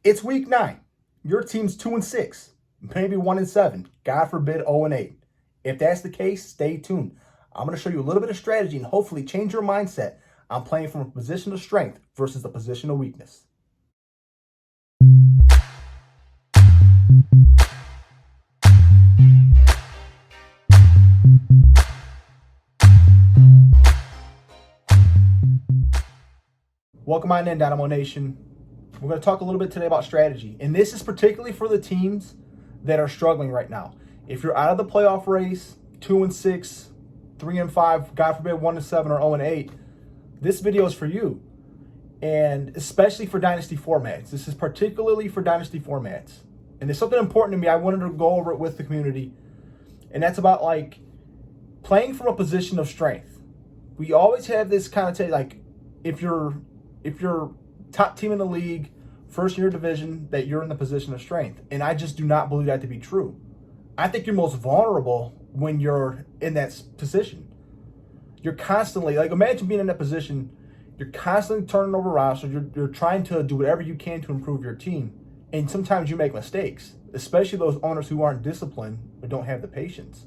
It's week 9. Your team's 2-6, maybe 1-7. God forbid 0-8. If that's the case, stay tuned. I'm going to show you a little bit of strategy and hopefully change your mindset on playing from a position of strength versus a position of weakness. Welcome on in, Dynamo Nation. We're going to talk a little bit today about strategy, and this is particularly for the teams that are struggling right now. If you're out of the playoff race, 2-6, 3-5, God forbid 1-7 or 0-8, this video is for you, and especially for Dynasty formats. This is particularly for Dynasty formats, and it's something important to me. I wanted to go over it with the community, and that's about like playing from a position of strength. We always have this kind of like if you're top team in the league, first in your division, that you're in the position of strength. And I just do not believe that to be true. I think you're most vulnerable when you're in that position. You're constantly, like, imagine being in that position, you're constantly turning over rosters, you're trying to do whatever you can to improve your team. And sometimes you make mistakes, especially those owners who aren't disciplined or don't have the patience.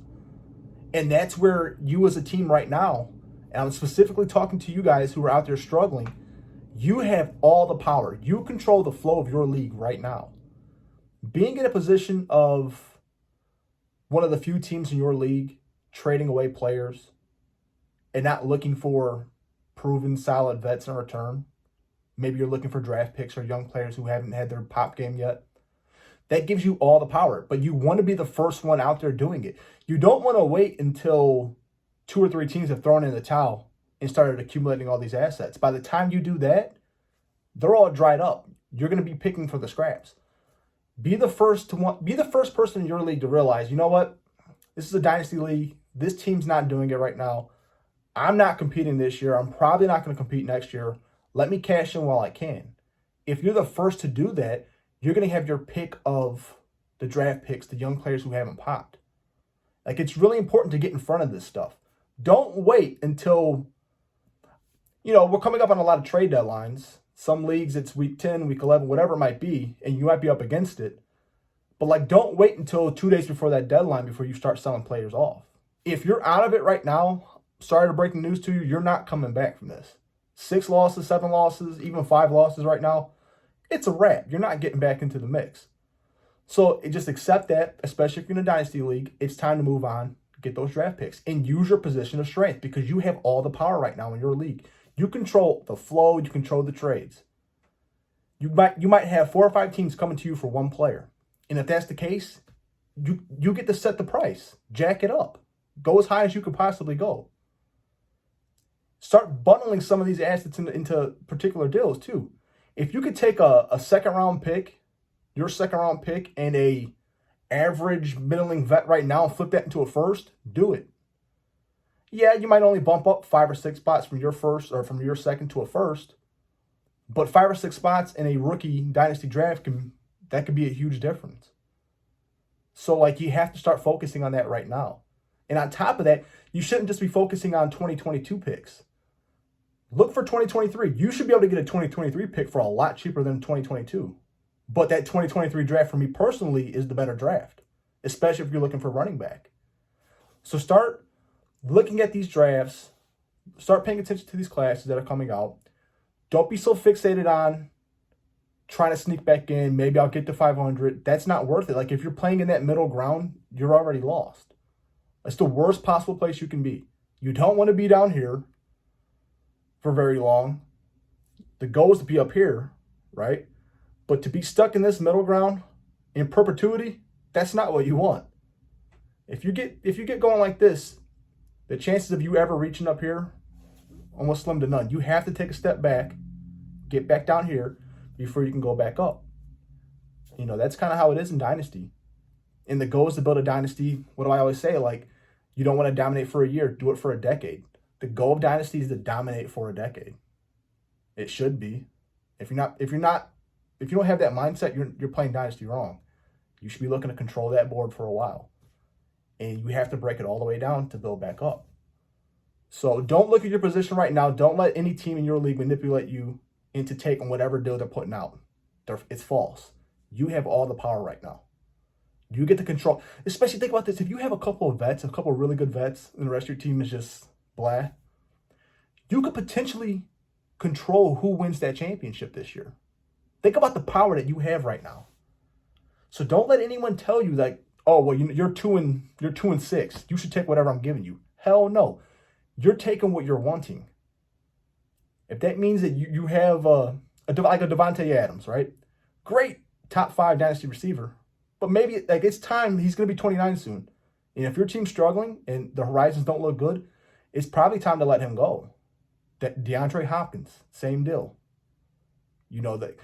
And that's where you as a team right now, and I'm specifically talking to you guys who are out there struggling, you have all the power. You control the flow of your league right now. Being in a position of one of the few teams in your league trading away players and not looking for proven solid vets in return. Maybe you're looking for draft picks or young players who haven't had their pop game yet. That gives you all the power, but you want to be the first one out there doing it. You don't want to wait until 2 or 3 teams have thrown in the towel and started accumulating all these assets. By the time you do that, they're all dried up. You're going to be picking for the scraps. Be the first person in your league to realize, you know what? This is a dynasty league. This team's not doing it right now. I'm not competing this year. I'm probably not going to compete next year. Let me cash in while I can. If you're the first to do that, you're going to have your pick of the draft picks, the young players who haven't popped. Like, it's really important to get in front of this stuff. Don't wait until, we're coming up on a lot of trade deadlines. Some leagues, it's week 10, week 11, whatever it might be, and you might be up against it. But, don't wait until 2 days before that deadline before you start selling players off. If you're out of it right now, sorry to breaking news to you, you're not coming back from this. 6 losses, 7 losses, even 5 losses right now, it's a wrap. You're not getting back into the mix. So just accept that, especially if you're in a dynasty league. It's time to move on, get those draft picks, and use your position of strength because you have all the power right now in your league. You control the flow. You control the trades. You might have 4 or 5 teams coming to you for one player. And if that's the case, you get to set the price. Jack it up. Go as high as you could possibly go. Start bundling some of these assets into particular deals too. If you could take a second-round pick, your second-round pick, and a average middling vet right now and flip that into a first, do it. Yeah, you might only bump up 5 or 6 spots from your first or from your second to a first, but 5 or 6 spots in a rookie dynasty draft could be a huge difference. So you have to start focusing on that right now. And on top of that, you shouldn't just be focusing on 2022 picks. Look for 2023. You should be able to get a 2023 pick for a lot cheaper than 2022. But that 2023 draft for me personally is the better draft, especially if you're looking for running back. So start looking at these drafts, start paying attention to these classes that are coming out. Don't be so fixated on trying to sneak back in. Maybe I'll get to 500. That's not worth it. If you're playing in that middle ground, you're already lost. It's the worst possible place you can be. You don't want to be down here for very long. The goal is to be up here, right? But to be stuck in this middle ground in perpetuity, that's not what you want. If you get going like this, the chances of you ever reaching up here almost slim to none. You have to take a step back, get back down here before you can go back up. That's kind of how it is in Dynasty. And the goal is to build a dynasty. What do I always say? You don't want to dominate for a year, do it for a decade. The goal of Dynasty is to dominate for a decade. It should be. If you don't have that mindset, you're playing Dynasty wrong. You should be looking to control that board for a while. And you have to break it all the way down to build back up. So don't look at your position right now. Don't let any team in your league manipulate you into taking whatever deal they're putting out. It's false. You have all the power right now. You get to control. Especially think about this. If you have a couple of vets, a couple of really good vets, and the rest of your team is just blah, you could potentially control who wins that championship this year. Think about the power that you have right now. So don't let anyone tell you that, oh, well, you're 2-6. You should take whatever I'm giving you. Hell no. You're taking what you're wanting. If that means that you have like a Devontae Adams, right? Great top 5 dynasty receiver. But maybe like it's time. He's going to be 29 soon. And if your team's struggling and the horizons don't look good, it's probably time to let him go. DeAndre Hopkins, same deal. You know that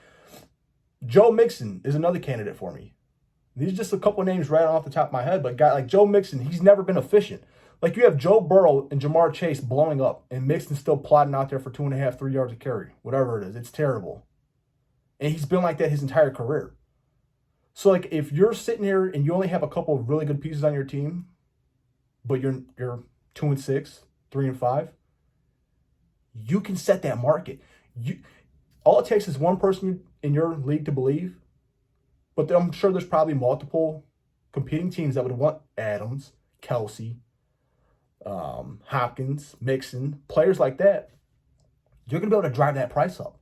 Joe Mixon is another candidate for me. These are just a couple of names right off the top of my head, but a guy like Joe Mixon, he's never been efficient. Like you have Joe Burrow and Jamar Chase blowing up, and Mixon's still plodding out there for 2.5, 3 yards a carry, whatever it is. It's terrible. And he's been like that his entire career. So like if you're sitting here and you only have a couple of really good pieces on your team, but you're 2-6, 3-5, you can set that market. All it takes is one person in your league to believe, but I'm sure there's probably multiple competing teams that would want Adams, Kelsey, Hopkins, Mixon, players like that. You're going to be able to drive that price up.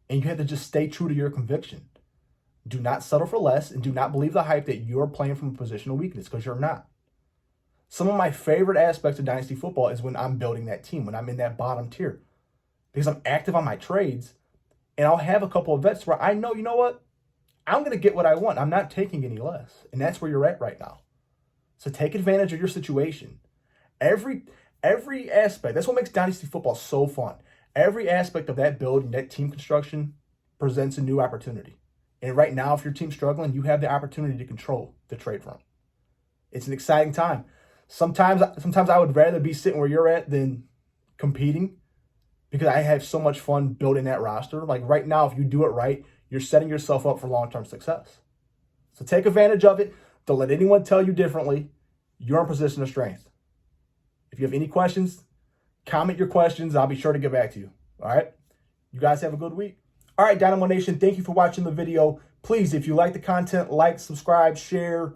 And you have to just stay true to your conviction. Do not settle for less, and do not believe the hype that you're playing from a position of weakness, because you're not. Some of my favorite aspects of Dynasty Football is when I'm building that team, when I'm in that bottom tier. Because I'm active on my trades, and I'll have a couple of vets where I know, you know what? I'm going to get what I want. I'm not taking any less. And that's where you're at right now. So take advantage of your situation. Every aspect, that's what makes Dynasty Football so fun. Every aspect of that build and that team construction presents a new opportunity. And right now, if your team's struggling, you have the opportunity to control the trade front. It's an exciting time. Sometimes I would rather be sitting where you're at than competing, because I have so much fun building that roster. Like right now, if you do it right, you're setting yourself up for long-term success. So take advantage of it. Don't let anyone tell you differently. You're in a position of strength. If you have any questions, comment your questions. I'll be sure to get back to you. All right? You guys have a good week. All right, Dynamo Nation, thank you for watching the video. Please, if you like the content, like, subscribe, share,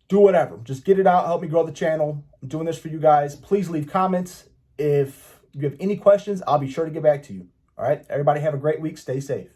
do whatever. Just get it out. Help me grow the channel. I'm doing this for you guys. Please leave comments. If you have any questions, I'll be sure to get back to you. All right? Everybody have a great week. Stay safe.